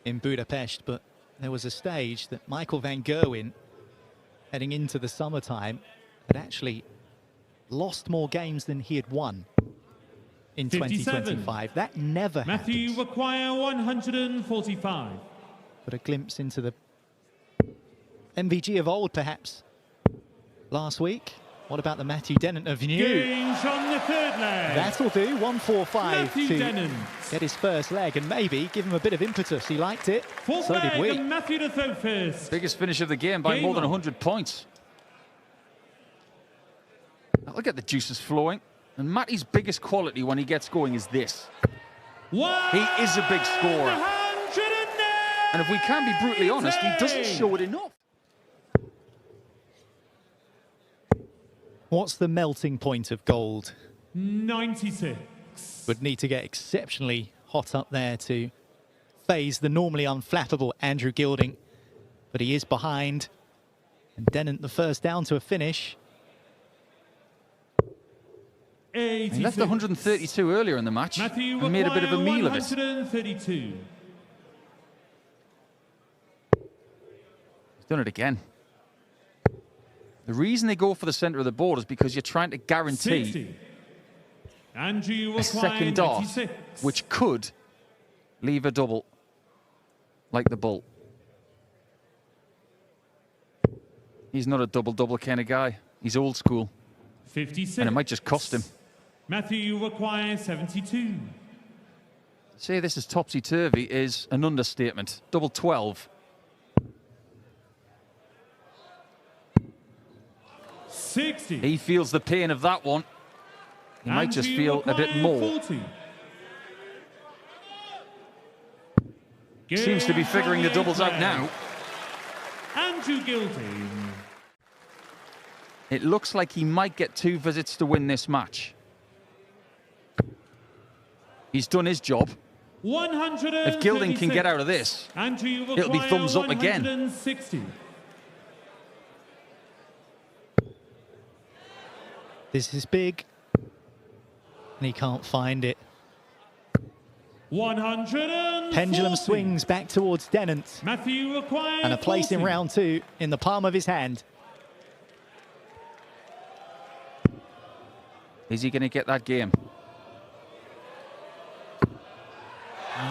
in Budapest, but there was a stage that Michael van Gerwen, heading into the summertime, had actually lost more games than he had won in 2025. That never Matthew happens. require 145. But a glimpse into the MVG of old, perhaps, last week. What about the Matthew Dennant of new? Games on the third leg. That'll do. 145 Matthew to Dennant. get his first leg and maybe give him a bit of impetus. He liked it. Fourth So did leg, we. and Matthew to third first. Biggest finish of the game by more than 100 points. Now look at the juices flowing. And Matty's biggest quality when he gets going is this. He is a big scorer. And if we can be brutally honest, he doesn't show it enough. What's the melting point of gold? 96. Would need to get exceptionally hot up there to phase the normally unflappable Andrew Gilding. But he is behind. And Dennant the first down to a finish. 86. He left 132 earlier in the match Matthew and made a bit of a meal of it. 132. He's done it again. The reason they go for the centre of the board is because you're trying to guarantee 60. Andrew a second dart, 96. which could leave a double, like the bull. He's not a double-double kind of guy. He's old school. 56. And it might just cost him. Matthew requires 72. To say this is topsy-turvy is an understatement. Double 12. 60. He feels the pain of that one. He might just feel a bit more. 40. Seems to be figuring the doubles out now. Andrew Gilding. It looks like he might get 2 visits to win this match. He's done his job. If Gilding can get out of this, it'll be thumbs up again. 160. This is big. And he can't find it. 140. Pendulum swings back towards Dennant. Matthew requires And a place in 40. round 2 in the palm of his hand. Is he going to get that game?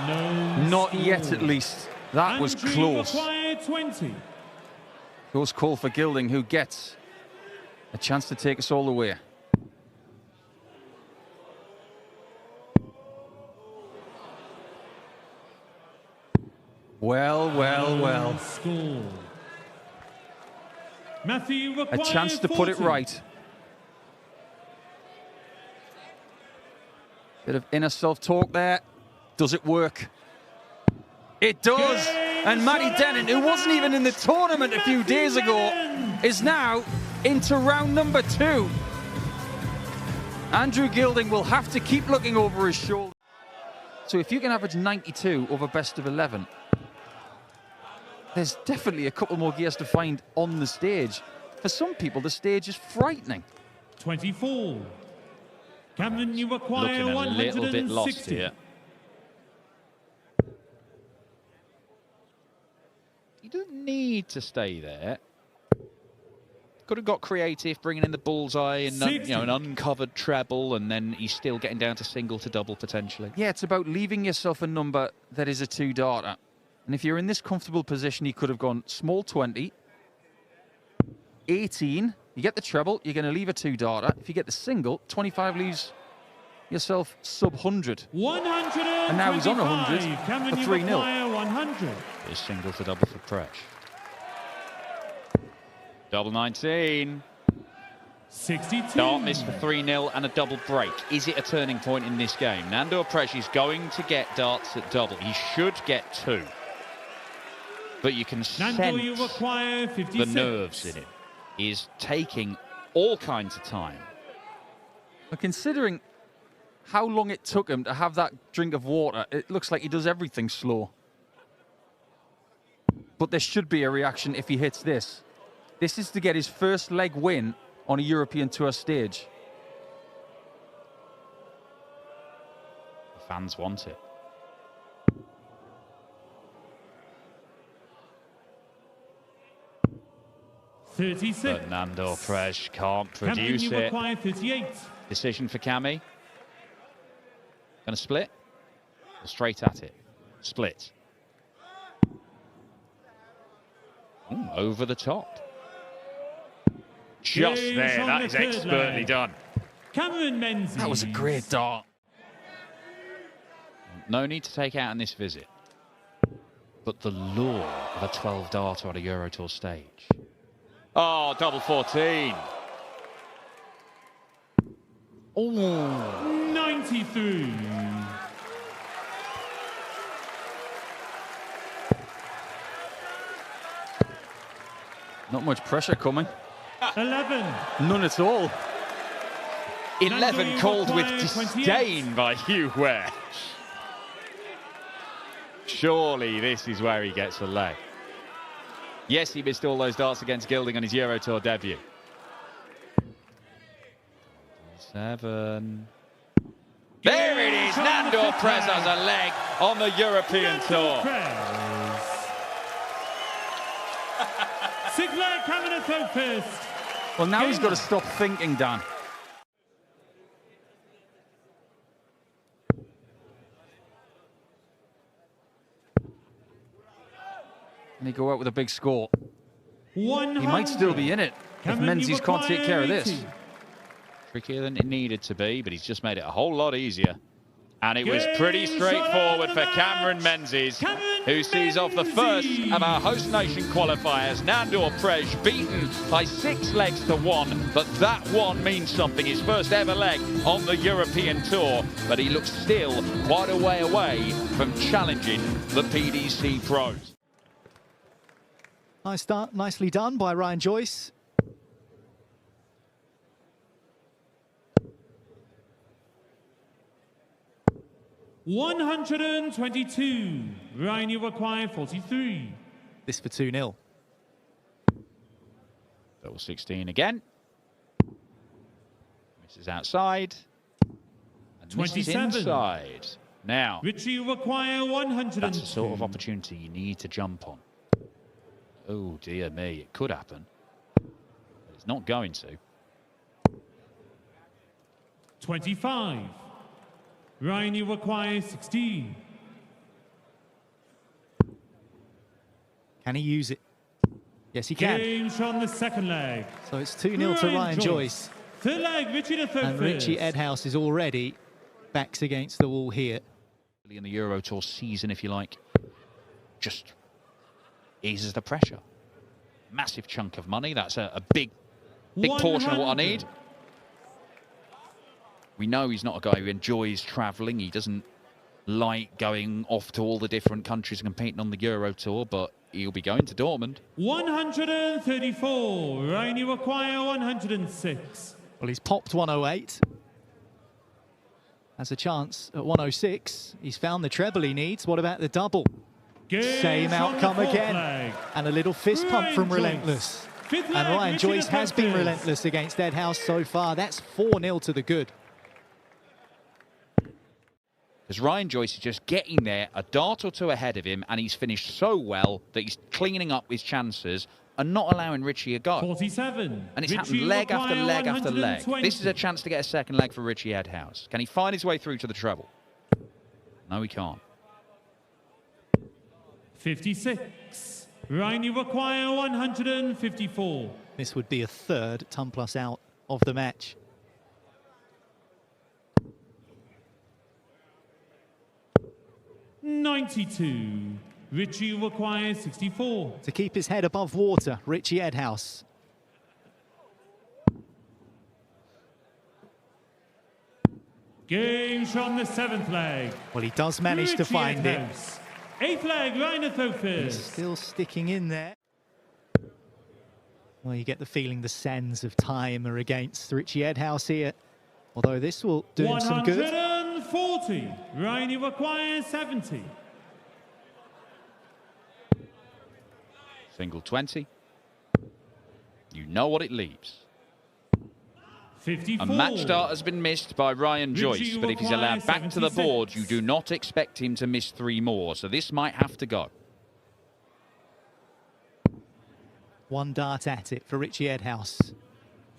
No Not score. yet, at least. That was Andrew close. required 20. Close call for Gilding, who gets a chance to take us all the way. Well, well, well. Score. Matthew A required chance to put it 40. right. Bit of inner self-talk there. Does it work? It does. And Matty Dennant, who wasn't even in the tournament a few days ago, is now into round number 2. Andrew Gilding will have to keep looking over his shoulder. So if you can average 92 over best of 11, there's definitely a couple more gears to find on the stage. For some people, the stage is frightening. 24. Cameron, you require Looking a 160. little bit lost here. He doesn't need to stay there. Could have got creative, bringing in the bullseye and an uncovered treble, and then he's still getting down to single to double potentially. Yeah, it's about leaving yourself a number that is a 2-darter. And if you're in this comfortable position, he could have gone small 20, 18. You get the treble, you're going to leave a 2-darter. If you get the single, 25 leaves yourself sub 100. 100. And now he's on 100 Cameron, for you 3-0. require 100. It's single to double for Prés. Double 19. 62. Dart miss for 3-0 and a double break. Is it a turning point in this game? Nando Prés is going to get darts at double. He should get 2. But you can Nando, you sense require the 56. nerves in him. He's taking all kinds of time. But considering how long it took him to have that drink of water, it looks like he does everything slow. But there should be a reaction if he hits this. This is to get his first leg win on a European Tour stage. The fans want it. 36. But Nandor Prés can't Cameron, produce you it. require 38. Decision for Cammy. Going to split? Or straight at it? Split. Ooh, over the top. Just Games there. on That the is third expertly leg. done. Cameron Menzies. That was a great dart. No need to take out in this visit. But the lure of a 12 darter on a Euro Tour stage. Oh, double 14. Oh. 93. Not much pressure coming. 11. None at all. 11 called with require 28. disdain by Huybrechts. Surely this is where he gets a leg. Yes, he missed all those darts against Gilding on his Euro Tour debut. 7. There it is. Nandor Prés has a leg on the European Tour. Sixth leg, Cameron at third first. Well, now he's got to stop thinking, Dan. And he go out with a big score. 100. He might still be in it if Cameron, Menzies you can't take care of this. 80. Trickier than it needed to be, but he's just made it a whole lot easier. And it was pretty straightforward for Cameron Menzies, who sees off the first of our host nation qualifiers. Nandor Prés beaten by 6 legs to 1, but that one means something. His first ever leg on the European Tour, but he looks still quite a way away from challenging the PDC pros. Nice start, nicely done by Ryan Joyce. $122. Ryan, you require 43. This for 2-0. Double 16 again. Misses outside. And misses 27. inside. Now, Richie, you require 100. that's the sort of opportunity you need to jump on. Oh, dear me, it could happen. But it's not going to. 25. Ryan, you require 16. Can he use it? Yes, he can. Games on the second leg. So it's 2-0 to Ryan Joyce. Third leg, Richie the third And Richie first. Edhouse is already backs against the wall here. In the Euro Tour season, if you like, just eases the pressure. Massive chunk of money. That's a big portion of what I need. We know he's not a guy who enjoys travelling. He doesn't like going off to all the different countries and competing on the Euro Tour, but he'll be going to Dortmund. 134. Ryan, you require 106. Well, he's popped 108. Has a chance at 106. He's found the treble he needs. What about the double? Games Same on the outcome fourth again. leg. And a little fist pump from Ryan Joyce. Relentless. Fifth And leg, Ryan Richie Joyce the has third been first. relentless against Edhouse so far. That's 4-0 to the good. Because Ryan Joyce is just getting there, a dart or two ahead of him, and he's finished so well that he's cleaning up his chances and not allowing Richie a go. 47. And it's Richie, happened leg after require leg after leg. 120. This is a chance to get a second leg for Richie Edhouse. Can he find his way through to the treble? No, he can't. 56. Ryan, you require 154. This would be a third ton plus out of the match. $92. Richie requires 64. To keep his head above water, Richie Edhouse. Games from the seventh leg. Well, he does manage to Richie find it. Edhouse. Eighth leg, Ryan at third He's first. still sticking in there. Well, you get the feeling the sands of time are against Richie Edhouse here. Although this will do him some good. 140. Ryan, you require 70. Single 20. You know what it leaves. 54. A match start has been missed by Ryan Joyce, but if he's allowed back to the board, you do not expect him to miss 3 more. So this might have to go. One dart at it for Richie Edhouse.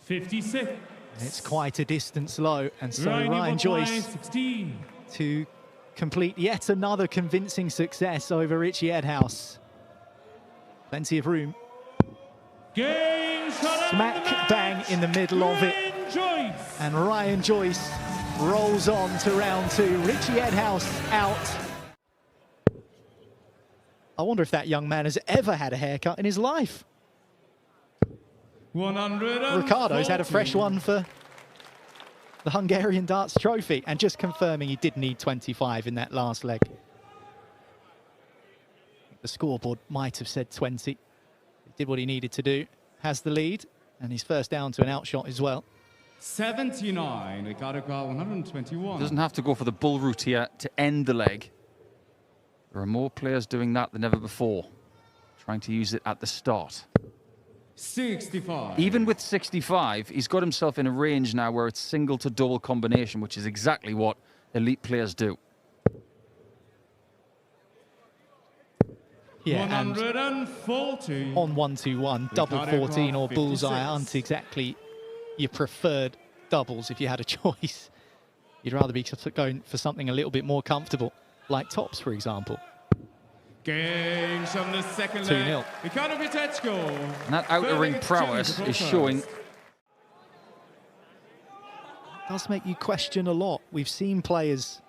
56. And it's quite a distance low, and so Ryan Joyce 16. to complete yet another convincing success over Richie Edhouse. Plenty of room. Game shot Smack bang in the middle of it. Joyce. And Ryan Joyce rolls on to round two. Richie Edhouse out. I wonder if that young man has ever had a haircut in his life. 140. Ricardo's had a fresh one for the Hungarian Darts Trophy, and just confirming he did need 25 in that last leg. The scoreboard might have said 20. He did what he needed to do. Has the lead, and he's first down to an outshot as well. 79, Ricardo 121. Doesn't have to go for the bull route here to end the leg. There are more players doing that than ever before, trying to use it at the start. 65. Even with 65, he's got himself in a range now where it's single to double combination, which is exactly what elite players do. Yeah, 140. and on 1-2-1, double 14 or bullseye aren't exactly your preferred doubles if you had a choice. You'd rather be going for something a little bit more comfortable, like tops, for example. Games on the second 2-0. leg. Ricardo Pietreczko. And that outer ring prowess is showing. Does make you question a lot. We've seen players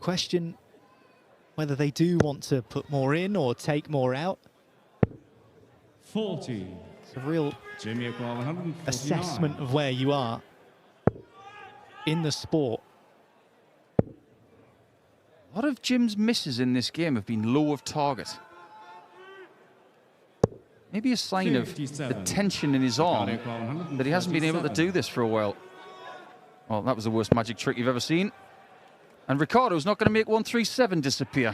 question whether they do want to put more in or take more out. 40. It's a real Jimmy 149. assessment of where you are in the sport. A lot of Jim's misses in this game have been low of target. Maybe a sign of the tension in his arm that he hasn't been able to do this for a while. Well, that was the worst magic trick you've ever seen. And Ricardo's not going to make 137 disappear.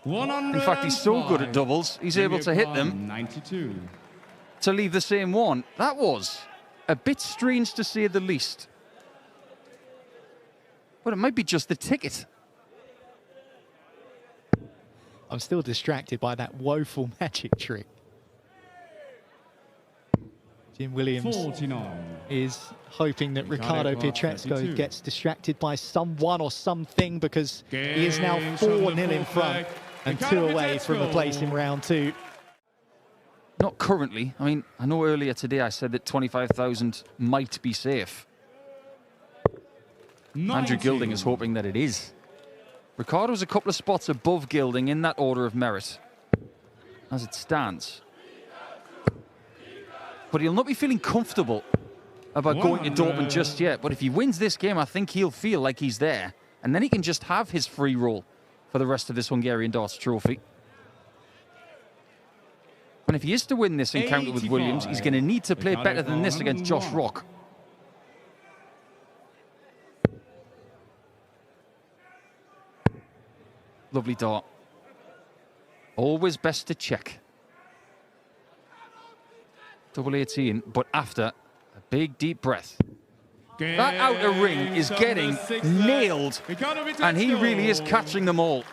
In fact, he's so good at doubles, he's able to hit them 92. to leave the same one. That was a bit strange to say the least. But it might be just the ticket. I'm still distracted by that woeful magic trick. Jim Williams 49. is hoping that Ricardo Pietreczko gets distracted by someone or something, because he is now 4-0 in front and 2 away from a place in round two. Not currently. I mean, I know earlier today I said that 25,000 might be safe. Andrew Gilding is hoping that it is. Ricardo's a couple of spots above Gilding in that order of merit as it stands. But he'll not be feeling comfortable about going to Dortmund just yet. But if he wins this game, I think he'll feel like he's there. And then he can just have his free roll for the rest of this Hungarian Darts Trophy. And if he is to win this encounter with Williams, he's going to need to play better than this against Josh Rock. Lovely dart. Always best to check. Double 18, but after a big deep breath. That outer ring is getting nailed, and he really is catching them all.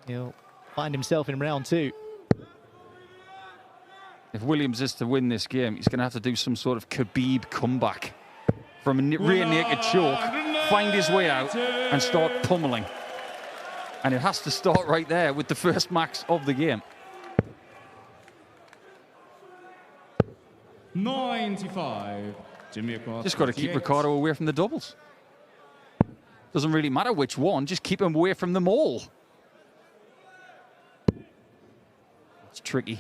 He'll find himself in round two. If Williams is to win this game, he's going to have to do some sort of Khabib comeback from a rear naked choke, find his way out, and start pummeling. And it has to start right there with the first max of the game. 95. Just got to keep Ricardo away from the doubles. Doesn't really matter which one, just keep him away from them all. It's tricky.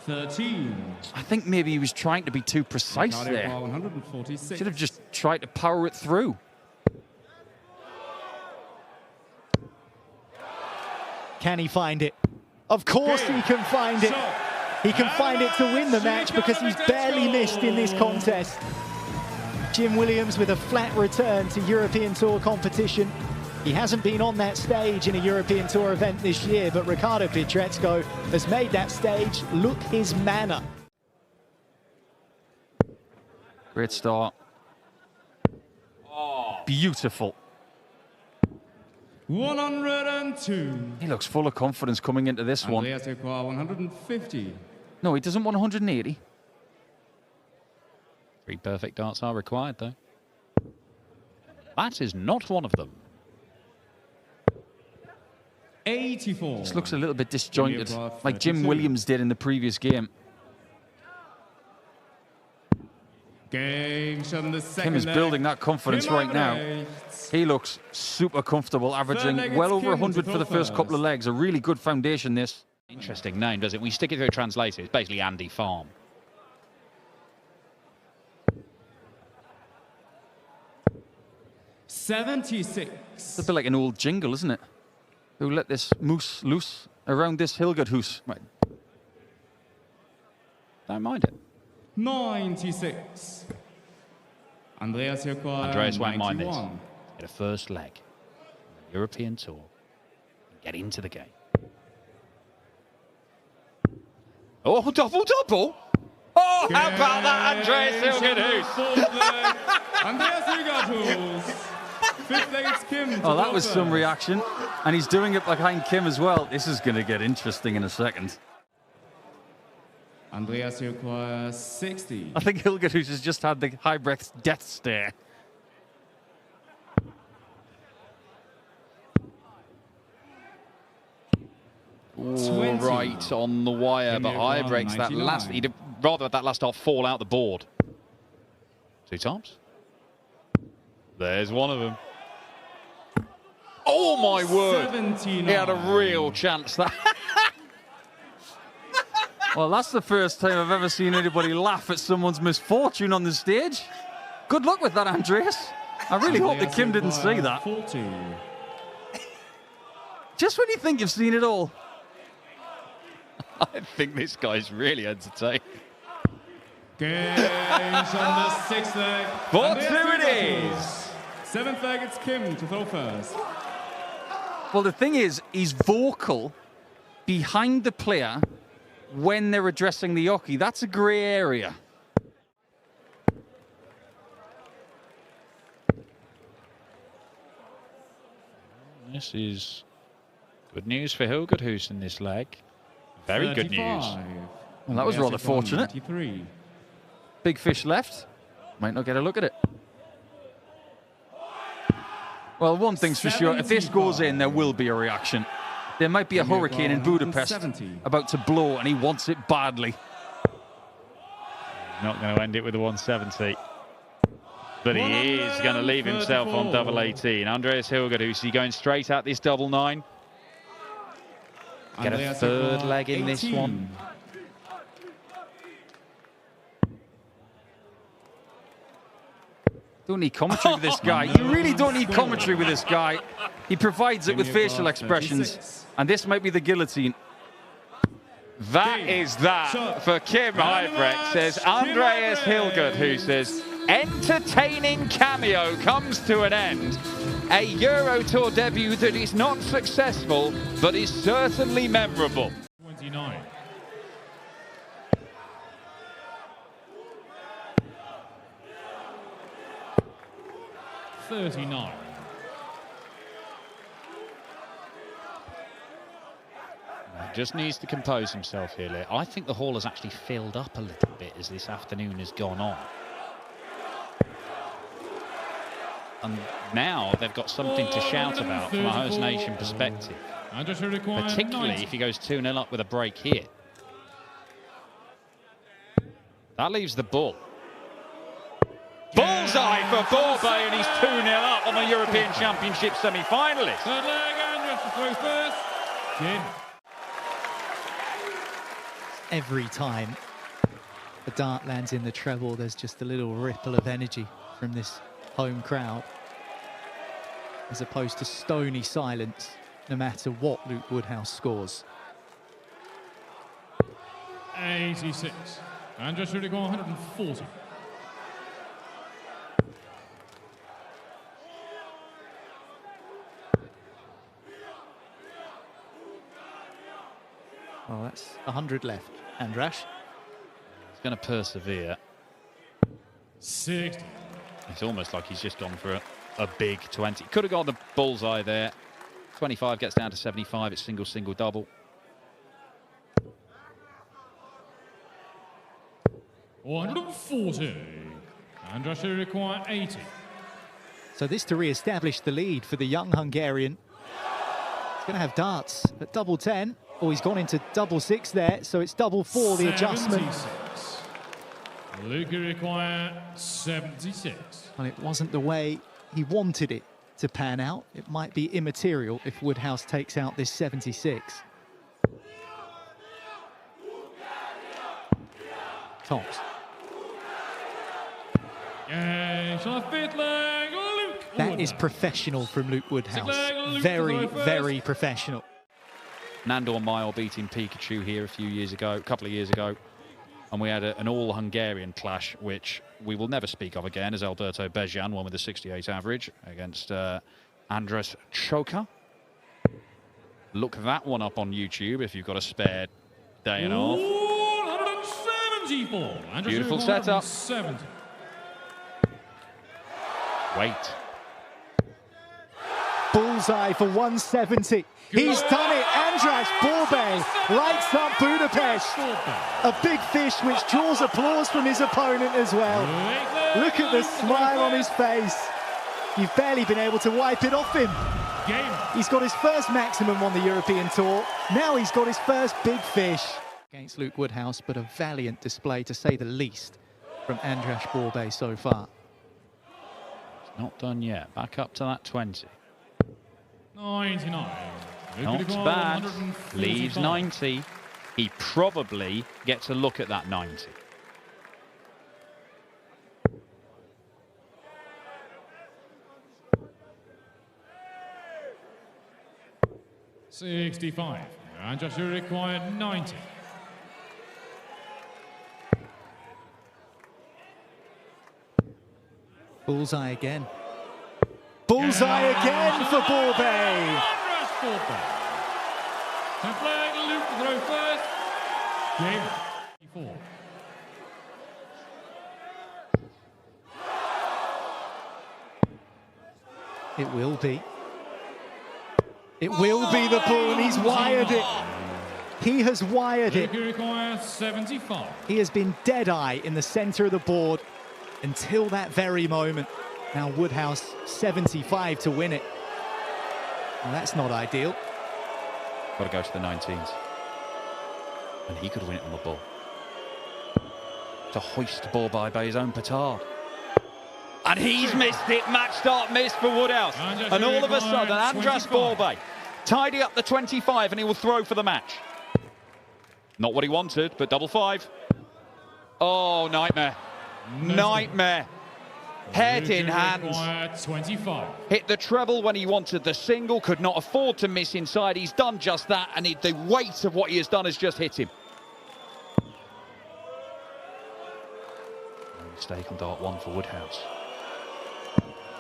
13. I think maybe he was trying to be too precise there. 146. Should have just tried to power it through. Can he find it? Of course he can find it. He can find it to win the match, because he's barely missed in this contest. Jim Williams with a flat return to European Tour competition. He hasn't been on that stage in a European Tour event this year, but Ricardo Pietreczko has made that stage look his manner. Great start. Beautiful. 102. He looks full of confidence coming into this one. 150. No, he doesn't want 180. 3 perfect darts are required, though. That is not one of them. 84. This looks a little bit disjointed, like Jim 32. Williams did in the previous game. Game shot in the second Kim is leg. building that confidence right now. Huybrechts. He looks super comfortable, averaging Third leg, well it's over Kim 100 to for the throw first couple of first. legs. A really good foundation, this. Interesting name, doesn't it? When you stick it through a translator, it's basically Andy Farm. It's 76. a bit like an old jingle, isn't it? Who let this moose loose around this Hyllgaardhus? Right. Don't mind it. 96. Andreas Joyce. Andreas won't mind this. 91. Get a first leg on the European Tour and get into the game. Oh, double. Oh, how about that, Andreas Hyllgaardhus? Andreas Hyllgaardhus. Fifth leg, it's Kim. to Oh, that go was some first. reaction. And he's doing it behind Kim as well. This is going to get interesting in a second. Andreas Joyce, 60. I think Hyllgaardhus has just had the Huybrechts death stare. Oh, 20. right on the wire, Give but me a one, Huybrechts, that 99. last, he'd rather that last dart fall out the board. 2 times. There's one of them. Oh my word! 79. He had a real chance. That. Well, that's the first time I've ever seen anybody laugh at someone's misfortune on the stage. Good luck with that, Andreas. I really hope that Kim didn't say that. 40. Just when you think you've seen it all. I think this guy's really entertaining. Game shot on the sixth leg. 4-2 Andreas it Hyllgaardhus. is. Seventh leg, it's Kim to throw first. Well, the thing is, he's vocal behind the player when they're addressing the hockey. That's a grey area. This is good news for Hyllgaardhus in this leg. Very good news. 35. Well, that was rather Andreas Joyce, fortunate. 93. Big fish left. Might not get a look at it. Well, one thing's for sure. If this goes in, there will be a reaction. There might be a hurricane in Budapest 170. about to blow, and he wants it badly. Not going to end it with a 170. But he is going to leave himself on double 18. Andreas Hyllgaardhus, he going straight at this double 9. Get a Andreas third Joyce, leg in this 18. one. Don't need commentary with this guy. You really don't need commentary with this guy. He provides it with facial expressions. And this might be the guillotine. That is that for Kim Huybrechts, says Andreas Hyllgaardhus. Entertaining cameo comes to an end. A Euro Tour debut that is not successful, but is certainly memorable. 29. $39. Just needs to compose himself here, Lee. I think the hall has actually filled up a little bit as this afternoon has gone on. And now they've got something to shout about from a host nation perspective. Particularly if he goes 2-0 up with a break here. That leaves the bull. Bullseye for Borbély, and he's 2-0 up on the European Championship semi-finalist. Third leg, Andreas to throw first. Kim. Every time the dart lands in the treble, there's just a little ripple of energy from this home crowd, as opposed to stony silence, no matter what Luke Woodhouse scores. 86. Andreas Hyllgaardhus 140. Well, that's 100 left. Andras. He's going to persevere. 60. It's almost like he's just gone for a big 20. Could have got the bullseye there. 25 gets down to 75. It's single, single, double. 140. Andras should require 80. So this to re-establish the lead for the young Hungarian. He's going to have darts at double 10. Oh, he's gone into double 6 there, so it's double 4, the adjustment. 76. Luca require 76. Well, it wasn't the way he wanted it to pan out. It might be immaterial if Woodhouse takes out this 76. Tops. That is professional from Luke Woodhouse. Very, very professional. Nandor Mile beating Pietreczko here a couple of years ago. And we had an all-Hungarian clash, which we will never speak of again, as Alberto Bejan won with a 68 average against Andras Choka. Look that one up on YouTube if you've got a spare day and a half. 174. Beautiful setup. 70. Wait. Bullseye for 170. He's done it. Andras Borbély lights up Budapest. A big fish which draws applause from his opponent as well. Look at the smile on his face. You've barely been able to wipe it off him. He's got his first maximum on the European Tour. Now he's got his first big fish. Against Luke Woodhouse, but a valiant display to say the least from Andras Borbély so far. It's not done yet. Back up to that 20. 99. Not bad. Leaves 90. He probably gets a look at that 90. $65. And just require 90. Bullseye again. Bullseye again for Borbély. Flag Luke to throw first. Game 4. It will be. It will be the bull, and he's wired it. He has wired it. Requires 75. He has been dead-eye in the centre of the board until that very moment. Now Woodhouse 75 to win it. And that's not ideal. Got to go to the 19s. And he could win it on the ball. To hoist the ball by his own petard. And he's missed it. Match start missed for Woodhouse. And all of a sudden, Andras Borbély tidy up the 25 and he will throw for the match. Not what he wanted, but double 5. Oh, nightmare. Nightmare. Head in hands. 25. Hit the treble when he wanted the single. Could not afford to miss inside. He's done just that. And the weight of what he has done has just hit him. No mistake on dart 1 for Woodhouse.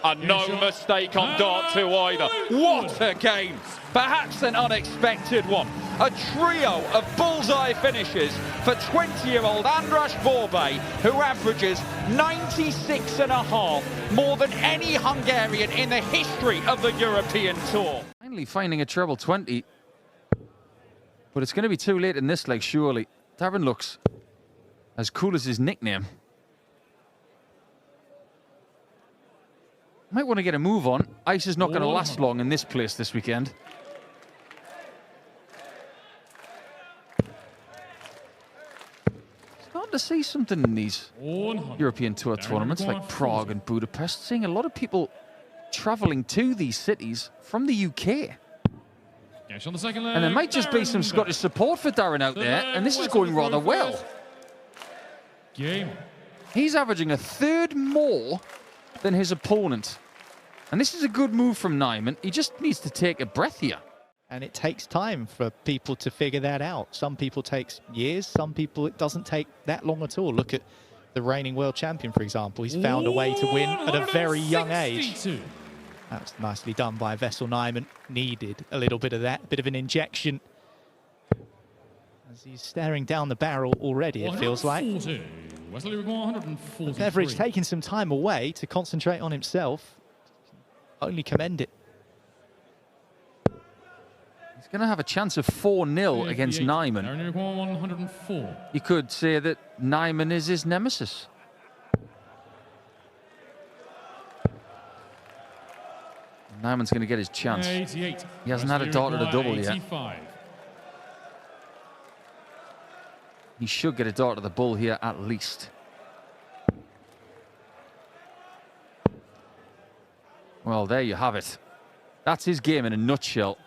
And no mistake on dart 2 either. What a game. Perhaps an unexpected one. A trio of bullseye finishes for 20-year-old Andras Borbély, who averages 96.5, more than any Hungarian in the history of the European Tour. Finally finding a treble 20. But it's going to be too late in this leg, surely. Darren looks as cool as his nickname. Might want to get a move on. Ice is not going to last long in this place this weekend. It's hard to see something in these European Tour tournaments like Prague and Budapest. Seeing a lot of people travelling to these cities from the UK. And there might just be some Scottish support for Darren out there, and this is going rather well. He's averaging a third more than his opponent. And this is a good move from Nijman. He just needs to take a breath here. And it takes time for people to figure that out. Some people it takes years, some people it doesn't take that long at all. Look at the reigning world champion, for example. He's found a way to win at a very young age. That was nicely done by Vessel Nijman. Needed a little bit of that, bit of an injection. As he's staring down the barrel already, it feels like. Beveridge taking some time away to concentrate on himself. Only commend it. He's going to have a chance of 4-0 against Nijman. 104. You could say that Nijman is his nemesis. Nijman's going to get his chance. 88. He hasn't had a dart at a double yet. 85. He should get a dart at the bull here at least. Well, there you have it. That's his game in a nutshell.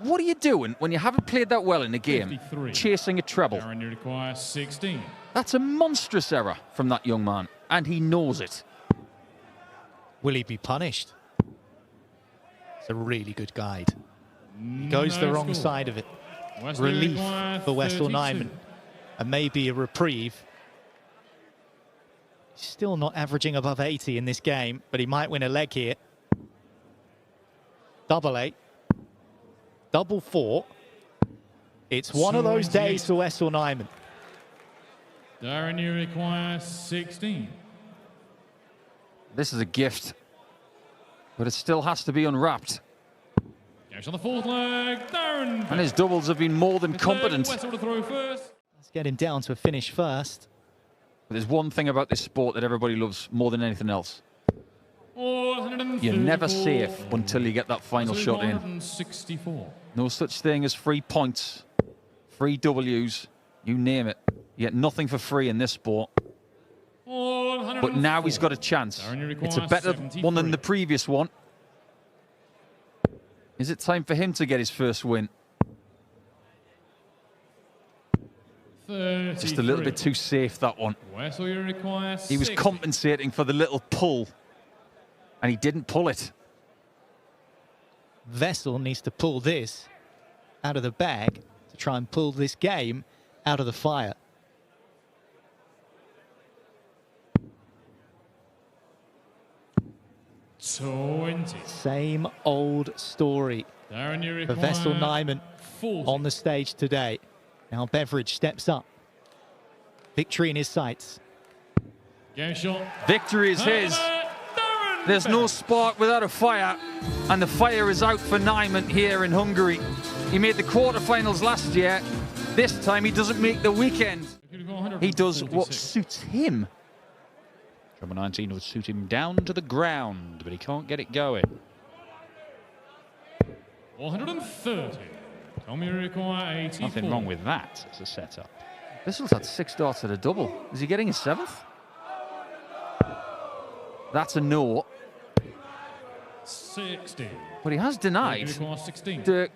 What are you doing when you haven't played that well in a game? 53. Chasing a treble. Darren, you require 16. That's a monstrous error from that young man, and he knows it. Will he be punished? It's a really good guide. He goes the wrong side of it. Relief for Wessel Nijman, and maybe a reprieve. He's still not averaging above 80 in this game, but he might win a leg here. Double 8. Double 4. It's one of those days for Wessel Nijman. Darren, you require 16. This is a gift, but it still has to be unwrapped. Goes on the fourth leg, Darren. And his doubles have been more than competent. Wessel to throw first. Let's get him down to a finish first. But there's one thing about this sport that everybody loves more than anything else. 134. You're never safe until you get that final shot in. 164. No such thing as free points, free Ws, you name it. You get nothing for free in this sport. But now he's got a chance. It's a better one than the previous one. Is it time for him to get his first win? 33. Just a little bit too safe, that one. Wessel, you require 60. He was compensating for the little pull, and he didn't pull it. Wessel needs to pull this out of the bag to try and pull this game out of the fire. Same old story for Wessel Nijman 40. on the stage today. Now Beveridge steps up. Victory in his sights. Game shot. Victory is his. There's no spark without a fire, and the fire is out for Nijman here in Hungary. He made the quarterfinals last year. This time he doesn't make the weekend. He does what suits him. Number 19 would suit him down to the ground, but he can't get it going. 130. Tommy require 84. Nothing wrong with that as a setup. Bissell's had 6 darts at a double. Is he getting a 7th? That's a no. 60. But he has denied 16. Dirk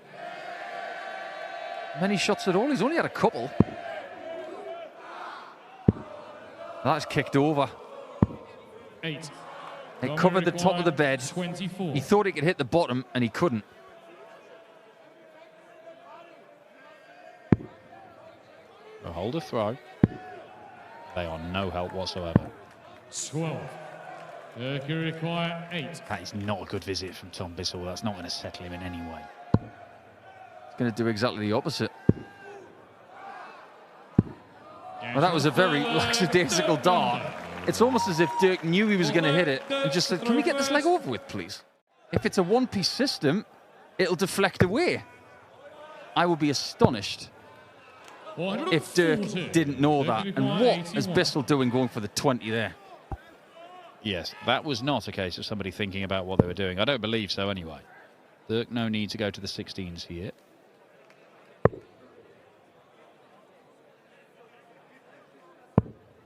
many shots at all. He's only had a couple. That's kicked over. 8. It covered the top of the bed. 24. He thought he could hit the bottom, and he couldn't. A holder throw. They are no help whatsoever. 12. You require 8. That is not a good visit from Tom Bissell. That's not going to settle him in any way. He's going to do exactly the opposite. Well, that was a very lackadaisical dart. It's almost as if Dirk knew he was going to hit it and just said, can we get this leg over with, please? If it's a one-piece system, it'll deflect away. I would be astonished if Dirk didn't know that. And what is Bissell doing going for the 20 there? Yes, that was not a case of somebody thinking about what they were doing. I don't believe so anyway. Dirk, no need to go to the 16s here.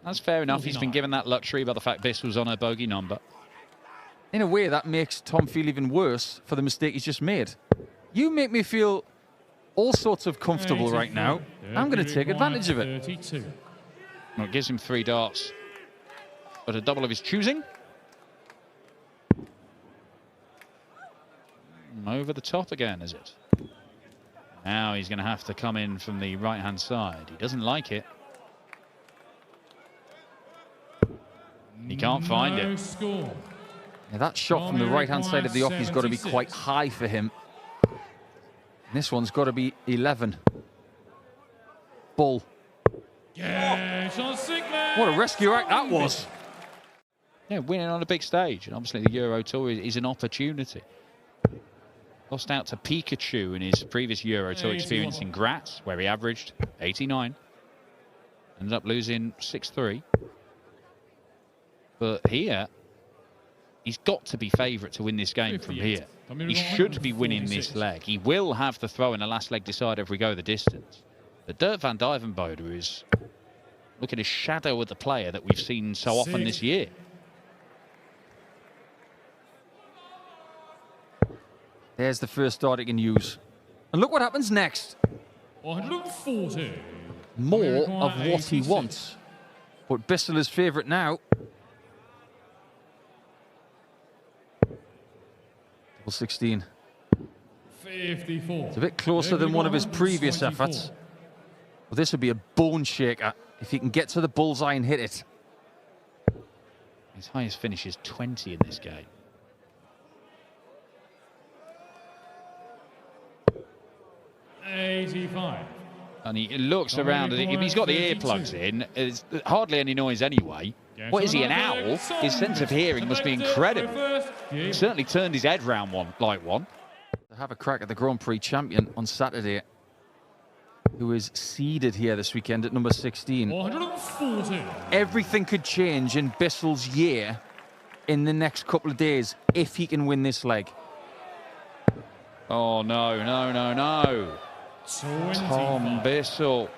That's fair enough. He's been given that luxury by the fact Bissell was on a bogey number. In a way, that makes Tom feel even worse for the mistake he's just made. You make me feel all sorts of comfortable right now. I'm going to take advantage of it. 32. Well, it gives him 3 darts, but a double of his choosing. Over the top again, is it? Now he's going to have to come in from the right-hand side. He doesn't like it. He can't find it. Score. Yeah, that shot from the right-hand side of the off has got to be quite high for him. This one's got to be 11. Bull. Yeah, what a rescue act that was. Yeah, winning on a big stage. And obviously the Euro Tour is an opportunity. Lost out to Pietreczko in his previous Euro Tour experience in Graz, where he averaged 89. Ended up losing 6-3. But here, he's got to be favourite to win this game from here. He should be winning this leg. He will have the throw in the last leg decider if we go the distance. But Duijvenbode is looking a shadow of the player that we've seen so often this year. There's the first dart he can use. And look what happens next. 140. More of what he wants. But Bissell is favourite now. Double 16. 54. It's a bit closer than one of his previous efforts. Well, this would be a bone shaker if he can get to the bullseye and hit it. His highest finish is 20 in this game. $85. And he looks around, and if he's got the earplugs in, it's hardly any noise anyway. What is he, an owl? His sense of hearing must be incredible. He certainly turned his head round like one. To have a crack at the Grand Prix champion on Saturday, who is seeded here this weekend at number 16. 140. Everything could change in Bissell's year in the next couple of days if he can win this leg. Oh, no, no, no, no. Tom Bissell.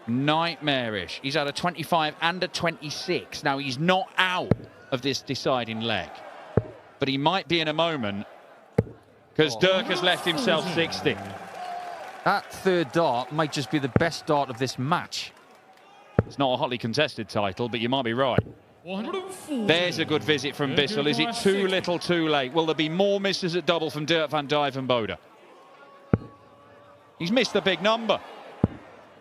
Nightmarish. He's had a 25 and a 26. Now, he's not out of this deciding leg. But he might be in a moment, because Dirk has left himself 60. That third dart might just be the best dart of this match. It's not a hotly contested title, but you might be right. 140. There's a good visit from Bissell. Is it too little, too late? Will there be more misses at double from Duijvenbode? He's missed the big number.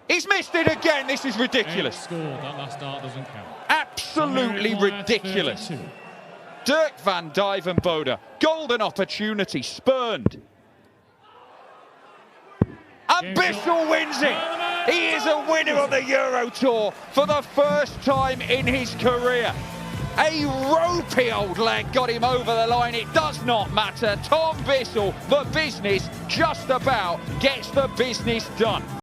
He's missed it again. This is ridiculous. That last dart doesn't count. Absolutely ridiculous. Duijvenbode, golden opportunity spurned. And Bissell wins it. He is a winner on the Euro Tour for the first time in his career. A ropey old leg got him over the line. It does not matter. Tom Bissell, the business, just about gets the business done.